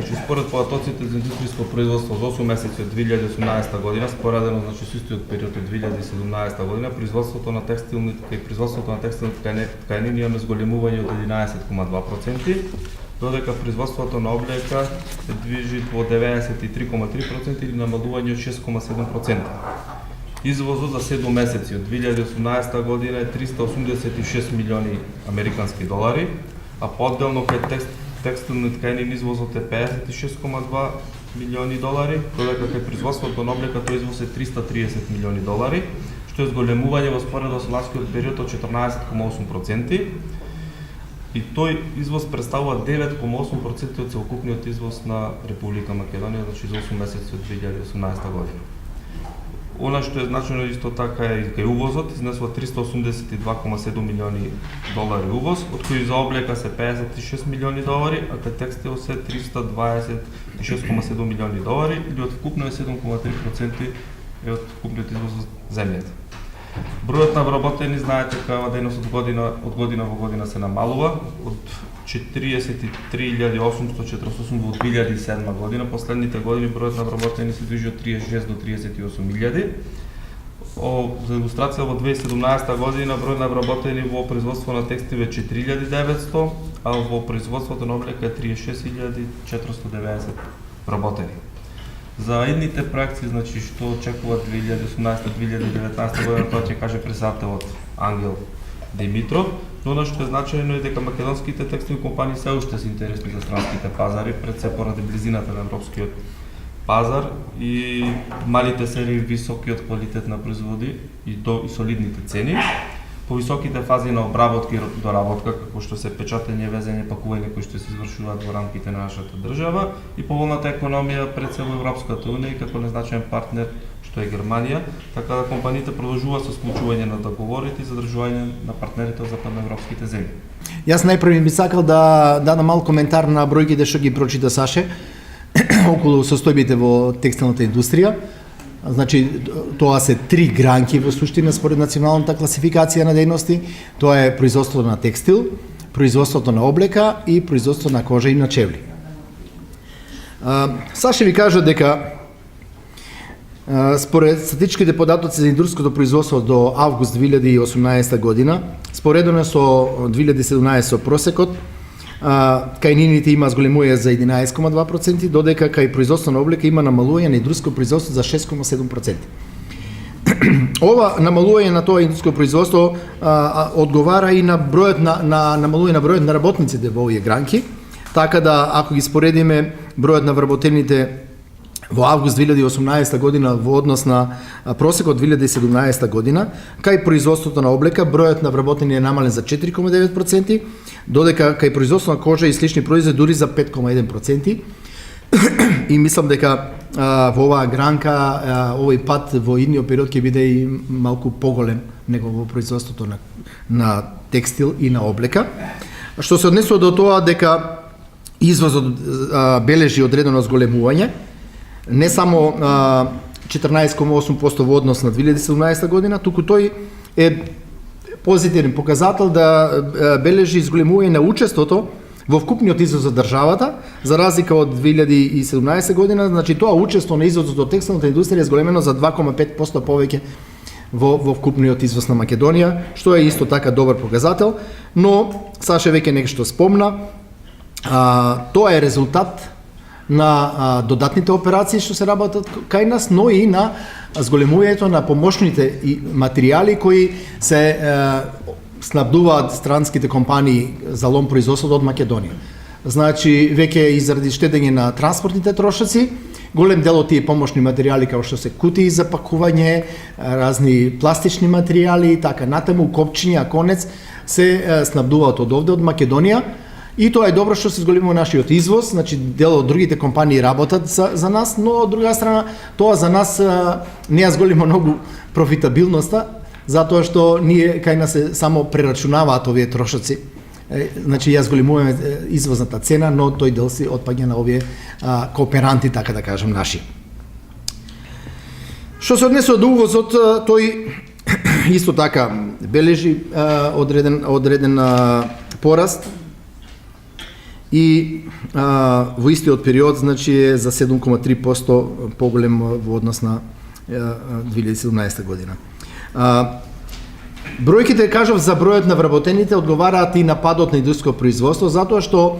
Значи според податоците за индустријско производство за 8 месеци од 2018 година, споредено значи со истиот период од 2017 година, производството на текстилни тканини имаме зголемување од 11,2%, додека производството на облека се движи во 93,3% или намалување од 6,7%. Извозот за 7 месеци од 2018 година е 386 милиони американски долари, а поделно кај текстилни тканини извозот е 56,2 милиони долари, додека кај производството на облека тој извоз е 330 милиони долари, што е зголемување во споредба со ланскиот период од 14,8%. И тој извоз представува 9,8% од целокупниот извоз на Република Македонија, значи за 8 месеци од 2018 година. Она што е значено исто така е и кај увозот, изнесува 382,7 милиони долари увоз, од кои за облека се 56 милиони долари, а кај текстил се 326,7 милиони долари, или од вкупно е 7,3% е од вкупниот извоз за земјата. Бројот на вработени, знаете, дека дејност од година во година се намалува, од 43.848 во 2007 година, последните години бројот на вработени се движи од 36 до 38.000. За илустрација, во 2017 година број на вработени во производство на текстил е 4.900, а во производството на облека е 36.490 вработени. За едните проекции, значи што очекуваат 2018-2019 година, тоа ќе каже председателот Ангел Димитров, но она што е значајно е дека македонските текстилни компании се уште се интересни за странските пазари, пред се поради близината на европскиот пазар и малите серии, високиот квалитет на производи и солидните цени. По високите фази на обработка и доработка, како што се печатење, везење, пакување кои што се извршуваат во рамките на нашата држава и поволната економија пред се во Европската унија и како незначаен партнер што е Германија, така да компаниите продолжуваат со склучување на договорите и задржување на партнерите од западноевропските земји. Јас најпрви би сакал да дадам мал коментар на бројките што ги прочита Саше околу состојбите во текстилната индустрија. Значи, тоа се 3 гранки во суштина според националната класификација на дејности. Тоа е производството на текстил, производството на облека и производството на кожа и на чевли. Саше ви кажа дека според статистичките податоци за индустријското производство до август 2018 година, споредено со 2017 со просекот, кај нините има зголемување за 11,2%, додека кај производство на облека има намалување на индустријско производство за 6,7%. Ова намалување на тоа индустријско производство одговара и на бројот на намалување на бројот на работниците во овие гранки, така да ако ги споредиме бројот на вработените во август 2018 година во однос на просекот 2017 година, кај производството на облека бројот на вработени е намален за 4,9%, додека кај производство на кожа и слични производи дури за 5,1%. И мислам дека во оваа гранка овој пат во идниот период ќе биде и малку поголем него во производството на текстил и на облека. Што се однесува до тоа дека извозот бележи одредено зголемување, не само 14,8% во однос на 2017 година, туку тој е позитивен показател да бележи зголемување на учеството во вкупниот извоз за државата, за разлика од 2017 година, значи тоа учество на извозот од текстилната индустрија е зголемено за 2,5% повеќе во вкупниот извоз на Македонија, што е исто така добар показател, но Саше веќе нешто спомна, тоа е резултат на додатните операции што се работат кај нас, но и на зголемувањето на помошните материјали кои се снабдуваат странските компании за лом производството од Македонија. Значи, веќе и заради штедење на транспортните трошоци, голем дел од тие помошни материјали како што се кутии за пакување, разни пластични материјали, така натаму, копчиња, конец, се снабдуваат од овде, од Македонија. И тоа е добро што се зголемува нашиот извоз, значи дел од другите компании работат за нас, но од друга страна тоа за нас не ја зголема многу профитабилноста, затоа што ние кај нас се само прерачунаваат овие трошоци. Значи ја зголемуваме извозната цена, но тој дел се отпаѓа на овие кооперанти, така да кажам, наши. Што се однесува до увозот, тој исто така бележи одреден пораст. и во истиот период значи е за 7,3% поголем во однос на 2017 година. Бројките, кажав, за бројот на вработените одговараат и на падот на индустријско производство, затоа што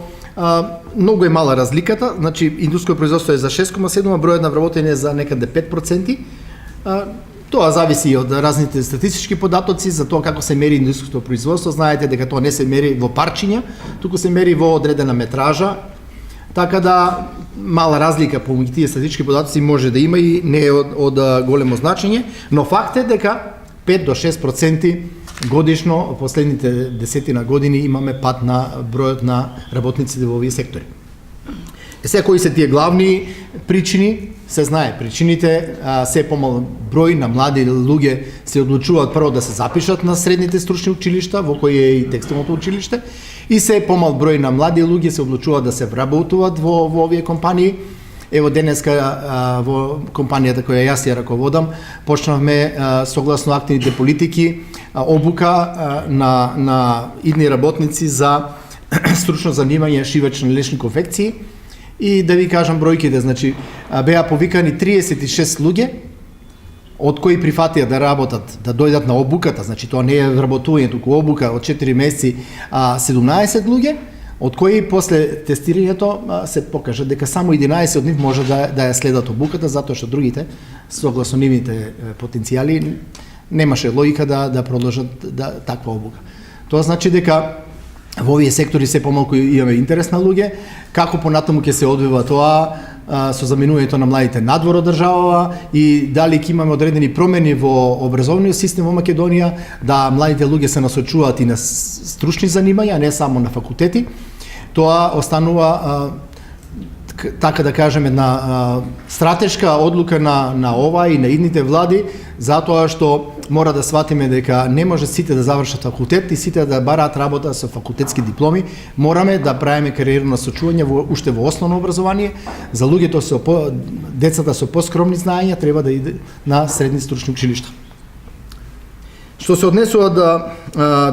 многу е мала разликата, значи индустријско производство е за 6,7, а бројот на вработени е за некаде 5%. Тоа зависи од разните статистички податоци за тоа како се мери индустријското производство. Знаете дека тоа не се мери во парчиња, туку се мери во одредена метража, така да мала разлика помеѓу тие статистички податоци може да има и не е од големо значење, но факт е дека 5 до 6% годишно последните десетина години имаме пад на бројот на работниците во овие сектори. Сега кои се тие главни причини? Се знае, причините се помал број на млади луѓе се одлучуваат прво да се запишат на средните стручни училишта, во кои е и текстилното училиште, и се помал број на млади луѓе се одлучуваат да се вработуваат во овие компании. Ево денеска во компанијата која јас ја раководам, почнавме согласно активните политики обука на идни работници за стручно занимање шивач на лечни конфекции. И да ви кажам бројките, значи беа повикани 36 луѓе, од кои прифатија да работат, да дојдат на обуката, значи тоа не е вработување, туку обука од 4 месеци, 17 луѓе, од кои после тестирањето се покажа дека само 11 од нив може да ја следат обуката, затоа што другите, согласно нивните потенцијали, немаше логика да продолжат таква обука. Тоа значи дека во овие сектори се помалку имаме интерес на луѓе, како понатаму ќе се одвива тоа со заминувањето на младите надвор од државава и дали ќе имаме одредени промени во образовниот систем во Македонија, да младите луѓе се насочуваат и на стручни занимања, а не само на факултети. Тоа останува така да кажем една стратешка одлука на ова и на идните влади, затоа што мора да сватиме дека не може сите да завршат факултет и сите да бараат работа со факултетски дипломи. Мораме да правиме кариерно насочување уште во основно образование. За луѓето децата со поскромни знаења треба да иде на средни стручни училишта. Што се однесува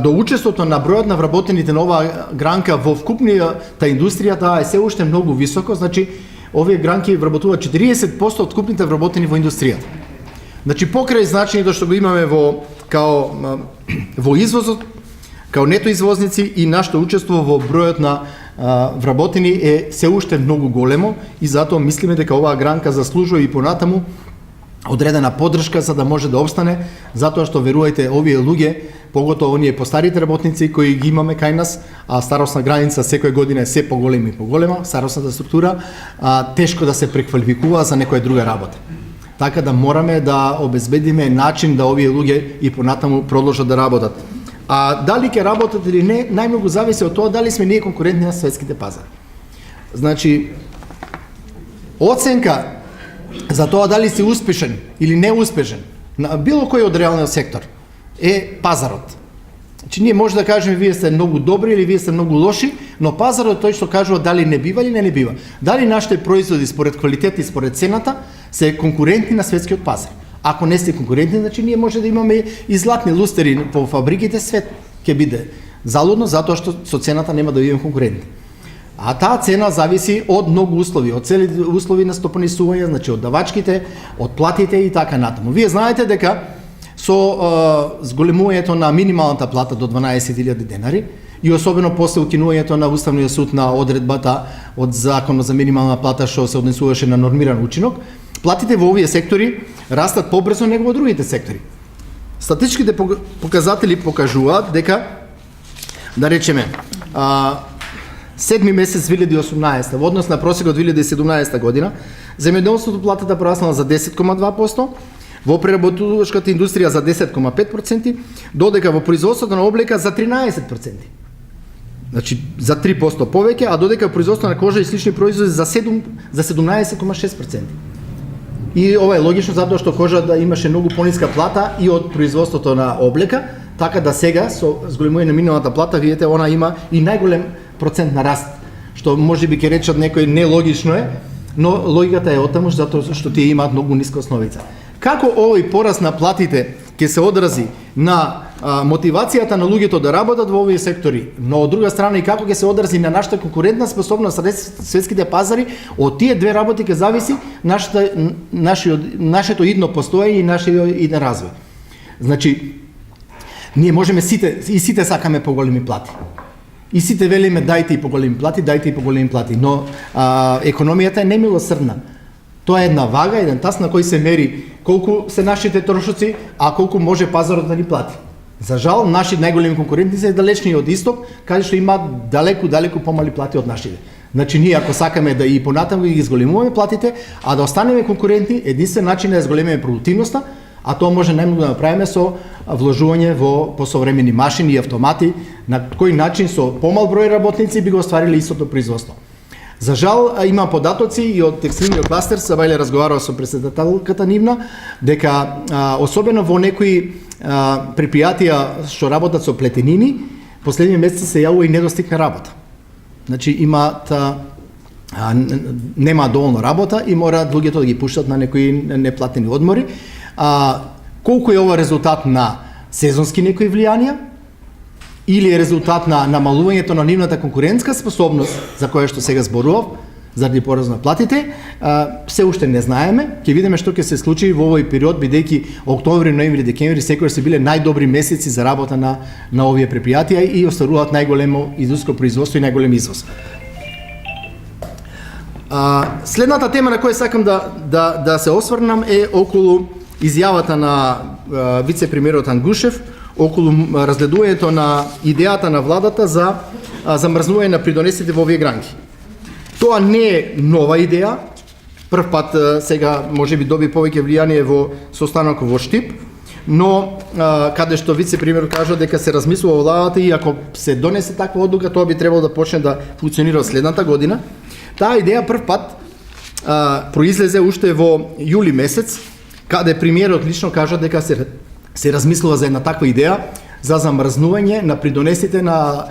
до учеството на бројот на вработените на оваа гранка во вкупната индустрија, таа е се уште многу високо, значи овие гранки вработуваат 40% од вкупните вработени во индустријата. Значи покрај значењето што го имаме во извозот, као нето извозници и нашето учество во бројот на вработени е се уште многу големо и затоа мислиме дека оваа гранка заслужува и понатаму одредена поддршка за да може да обстане, затоа што верувајте овие луѓе, поготово оние постарите работници кои ги имаме кај нас, а старосна граница секоја година е се поголема и поголема, старосната структура, тешко да се преквалификува за некоја друга работа. Така да мораме да обезбедиме начин да овие луѓе и понатаму продолжат да работат. А дали ќе работат или не, најмногу зависи од тоа дали сме ние конкурентни на светските пазари. Значи, оценка за тоа дали си успешен или неуспешен на било кој од реалниот сектор е пазарот. Значи, ние може да кажеме вие сте многу добри или вие сте многу лоши, но пазарот тој што кажува дали не бива или не бива. Дали нашите производи според квалитет и според цената се конкурентни на светскиот пазар. Ако не сте конкурентни, значи ние може да имаме и златни лустери по фабриките, свет ќе биде залудно затоа што со цената нема да бидеме конкурентни. А таа цена зависи од многу услови, од цели услови на стопанисување, значи од давачките, од платите и така натаму. Вие знаете дека со зголемувањето на минималната плата до 12.000 денари и особено после укинувањето на Уставниот суд на одредбата од Законот за минимална плата што се однесуваше на нормиран учинок, платите во овие сектори растат побрзо него во другите сектори. Статистичките показатели покажуваат дека, да речеме, 7 месец 2018 во однос на просекот 2017 година, земјоделството платата пораснала за 10,2%, во преработувачката индустрија за 10,5%, додека во производството на облека за 13%. Значи за 3% повеќе, а додека производството на кожа и слични производи за 17,6%. И ова е логично затоа што кожата имаше многу пониска плата и од производството на облека, така да сега со зголемување на минималната плата видите она има и најголем процент на раст, што може би ќе речат некој нелогично е, но логиката е отаму затоа што тие имаат многу ниска основица. Како овој пораст на платите ќе се одрази на мотивацијата на луѓето да работат во овие сектори, но од друга страна и како ќе се одрази на нашата конкурентна способност на светските пазари, од тие две работи ќе зависи нашето идно постоење и нашиот иден развој. Значи, ние можеме сите сакаме поголеми плати. И сите велиме дајте и поголеми плати, но економијата е немилосрдна. Тоа е една вага, еден тас на кој се мери колку се нашите трошоци, а колку може пазарот да ни плати. За жал, наши најголеми конкуренти се далечни од исток, каде што имаат далеку помали плати од нашите. Значи, ние ако сакаме да и понатаму ги зголемуваме платите, а да останеме конкуренти, единствен начин е да зголемиме продуктивноста, а тоа може најмногу да направиме со вложување во посовремени машини и автомати, на кој начин со помал број работници би го оствариле истото производство. За жал, има податоци и од текстилниот кластер, Сабајле разговарал со председателката нивна, дека особено во некои предпријатија што работат со плетенини, последни месеци се јавува и недостиг на работа. Значи, нема доволно работа и мора луѓето да ги пуштат на некои неплатени одмори. Колку е ова резултат на сезонски некои влијанија или е резултат на намалувањето на нивната конкурентска способност, за која што сега зборував, заради пораст на платите, се уште не знаеме. Ќе видиме што ќе се случи во овој период, бидејќи октомври, ноември, декември секогаш се биле најдобри месеци за работа на овие предпријатија и остваруваат најголемо индустријско производство и најголем извоз. Следната тема на која сакам да се осврнам е околу изјавата на вице-премиерот Ангушев околу разгледувањето на идејата на владата за замрзнување на придонесите во овие гранки. Тоа не е нова идеја. Прв пат сега можеби доби повеќе влијание во состанок во Штип, но каде што вице-премиерот кажа дека се размислува во владата и ако се донесе таква одлука, тоа би требало да почне да функционира следната година. Таа идеја прв пат произлезе уште во јули месец, каде премиерот лично кажа дека се размислува за една таква идеја за замрзнување на придонесите на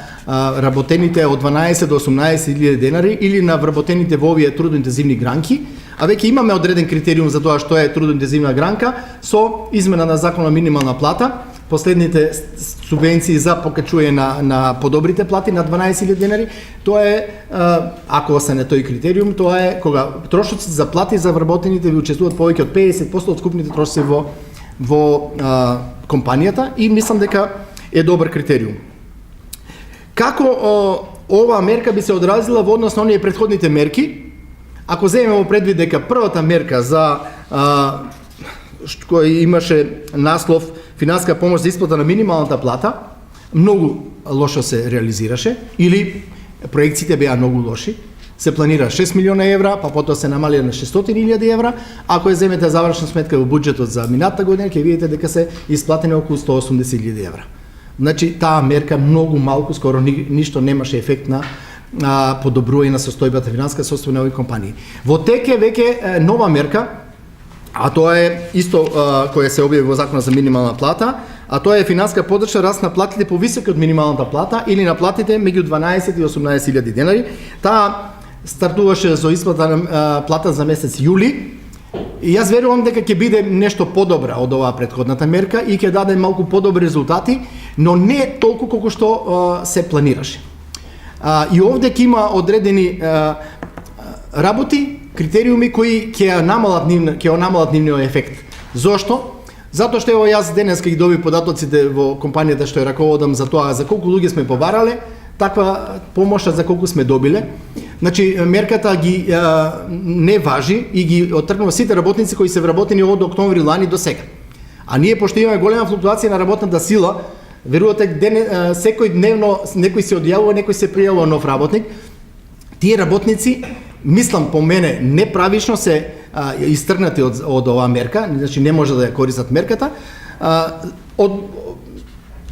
работените од 12 до 18.000 денари или на вработените во овие трудоинтензивни гранки, а веќе имаме одреден критериум за тоа што е трудоинтензивна гранка со измена на Закон на минимална плата, последните субвенции за покачување на подобрите плати на 12.000 денари. Тоа е, ако остане тој критериум, тоа е кога трошоците за плати за вработените ви учествуваат повеќе од 50% од скупните трошоци во компанијата и мислам дека е добар критериум. Како оваа мерка би се одразила во однос на оние претходните мерки? Ако земеме во предвид дека првата мерка за која имаше наслов финансиска помош за исплата на минималната плата, многу лошо се реализираше или проекциите беа многу лоши. Се планира 6 милиона евра, па потоа се намалира на 600.000 евра. Ако ја земете завршна сметка во буџетот за минатата година, ќе видите дека се исплатени околу 180.000 евра. Значи, таа мерка многу малку, скоро ништо немаше ефект на подобрување на состојбата финансиска состојба на овие компании. Во тек е веќе нова мерка, а тоа е исто која се објави во Законот за минимална плата, а тоа е финансиска поддршка раст на платите повисоки од минималната плата или на платите меѓу 12 и 18.000 денари. Таа стартуваше со исплата на плата за месец јули и јас верувам дека ќе биде нешто подобра од оваа претходната мерка и ќе даде малку подобри резултати, но не толку колку што се планираше. И овде ќе има одредени работи, критериуми кои ќе намалат нивниот ефект. Зошто? Затоа што ево јас денеска ги доби податоците во компанијата што ја раководам за тоа за колку луѓе сме побарале, таква помош за колку сме добиле. Значи, мерката ги не важи и ги оттргнува сите работници кои се вработени од октомври лани до сега. А ние, пошто имаме голема флуктуација на работната сила, верувате, секој дневно некој се одјавува, некој се пријавува нов работник, тие работници, мислам по мене, неправично се истргнати од оваа мерка, значи не може да ја користат мерката,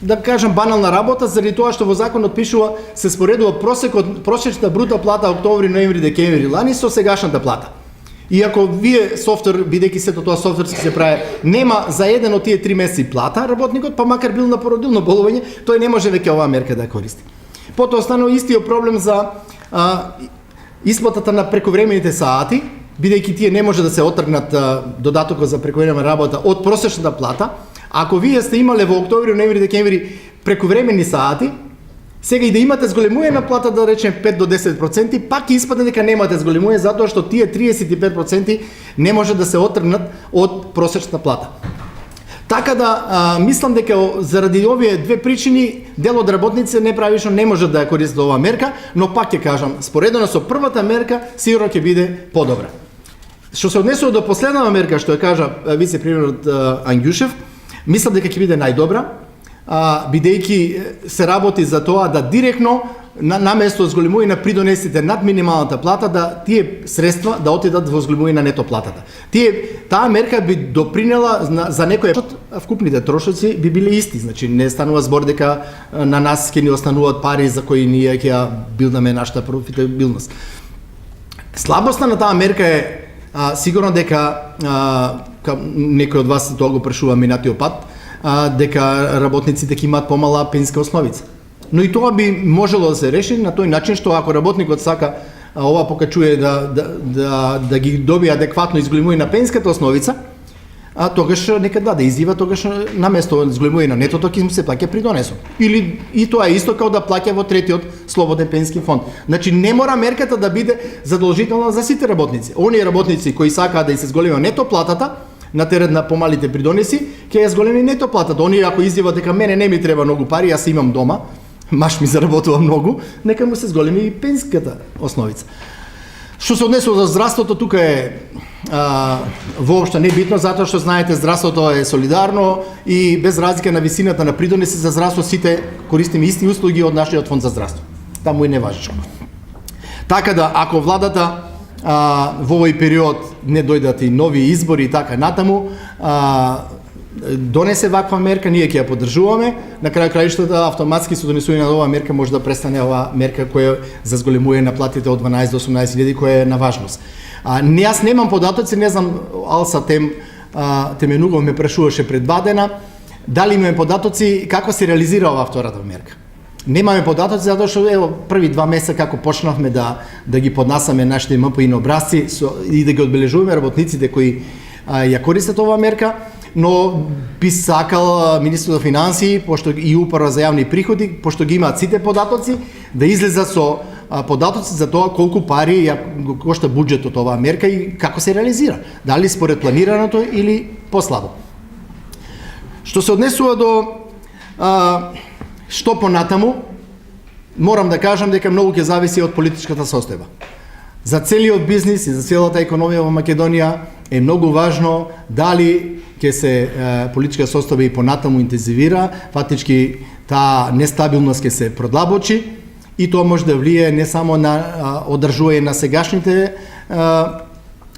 да кажам банална работа, заради тоа што во законот пишува се споредува просечната брута плата октомври, ноември, декември лани со сегашната плата. И ако вие софтвер, бидејќи сето тоа софтверски се прави, нема за еден од тие 3 месеци плата работникот, па макар бил на породилно болување, тој не може веќе оваа мерка да ја користи. Потоа останува истиот проблем за исплатата на прековремените сати, бидејќи тие не може да се отргнат додатокот за прековремена работа од просечната плата, Ако вие сте имале во октомври, ноември, декември прековремени сати, сега и да имате зголемување на плата, да речем 5 до 10%, пак ќе испадне дека немате зголемување, затоа што тие 35% не може да се отргнат од просечната плата. Така да, мислам дека заради овие две причини, дел од работници неправично не може да ја користат оваа мерка, но пак ќе кажам, споредено со првата мерка, сигурно ќе биде подобра. Што се однесува до последната мерка, што ја кажа вице-премиерот Ангјушев, мислам дека ќе биде најдобра, бидејќи се работи за тоа да директно наместо зголемување на придонесите над минималната плата, да тие средства да отидат во зголемување на нето платата. Таа мерка би допринела за некој вкупните трошоци би биле исти, значи не станува збор дека на нас ќе ни остануваат пари за кои ние ќе ја билдаме нашата профитабилност. Слабоста на таа мерка е сигурно дека некој од вас тоа го прашува минатиот пат, дека работниците ќе имаат помала пензиска основица. Но и тоа би можело да се реши на тој начин што ако работникот сака ова покачуе да ги добие адекватно изголемување на пензиската основица, тогаш нека да изива, тогаш наместо изголемување на нетото ќе му се плаќа придонесот. Или и тоа е исто како да плаќа во третиот слободен пензиски фонд. Значи не мора мерката да биде задолжителна за сите работници. Оние работници кои сакаат да се зголеми нето платата, на терет на помалите придонеси, ќе ја зголеми нето платата. Оние ако изјават дека мене не ми треба многу пари, јас имам дома, маш ми заработува многу, нека му се зголеми и пензиската основица. Што се однесува за здравството, тука е воопшто небитно, затоа што знаете здравството е солидарно и без разлика на висината на придонеси за здравство сите користиме исти услуги од нашиот фонд за здравство. Таму и не важи. Така да ако владата во овој период не дојдат и нови избори и така натаму, донесе ваква мерка, ние ќе ја поддржуваме. На крај краиштата автоматски со донесување на оваа мерка може да престане оваа мерка која за зголемување на платите од 12 до 18 илјади, која е на важност. Јас немам податоци, не знам, Алса Теменугов ме прашуваше пред 2 дена, дали имаме податоци како се реализира оваа втората мерка. Немаме податоци затоа што први 2 месеца како почнавме да ги поднасаме нашите МПИ образци и да ги одбележуваме работниците кои ја користат оваа мерка, но би сакал Министерството за финансии, пошто и Управа за јавни приходи, пошто ги имаат сите податоци, да излезат со податоци за тоа колку пари ја кошта буџетот оваа мерка и како се реализира. Дали според планираното или послабо. Што се однесува до што понатаму, морам да кажам дека многу ќе зависи од политичката состојба. За целиот бизнис и за целата економија во Македонија е многу важно дали ќе се политичка состојба и понатаму интензивира, фактички таа нестабилност ќе се продлабочи и тоа може да влие не само на одржување на сегашните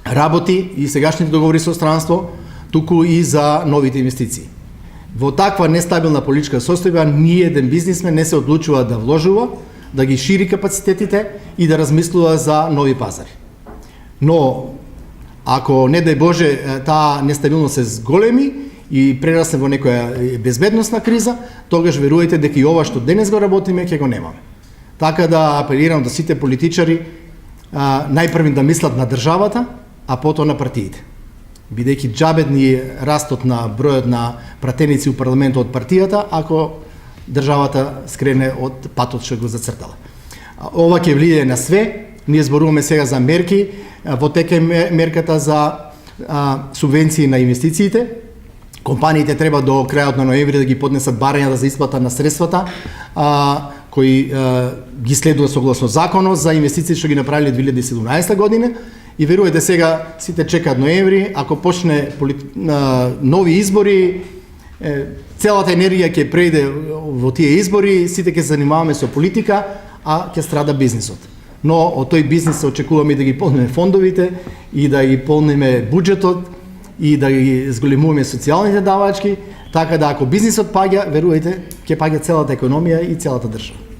работи и сегашните договори со странство, туку и за новите инвестиции. Во таква нестабилна политичка состојба ни еден бизнисмен не се одлучува да вложува, да ги шири капацитетите и да размислува за нови пазари. Но ако не дај Боже таа нестабилност се зголеми и прерасне во некоја безбедносна криза, тогаш верувајте дека и ова што денес го работиме ќе го немаме. Така да апелирам до сите политичари најпрви да мислат на државата, а потоа на партиите. Бидејќи џабе ни растот на бројот на пратеници у парламентот од партијата, ако државата скрене од патот што го зацртала. Ова ќе влие на све. Ние зборуваме сега за мерки, во тек е мерката за субвенции на инвестициите. Компаниите треба до крајот на ноември да ги поднесат барањата за исплата на средствата кои ги следува согласно законот за инвестиции што ги направиле 2017 година. И верувајте сега сите чекаат ноември, ако почне нови избори, целата енергија ќе преиде во тие избори, сите ќе занимаваме со политика, а ќе страда бизнисот. Но од тој бизнис очекуваме да ги полниме фондовите и да ги полниме буџетот и да ги зголемуваме социјалните давачки, така да ако бизнисот паѓа, верувајте, ќе паѓа целата економија и целата држава.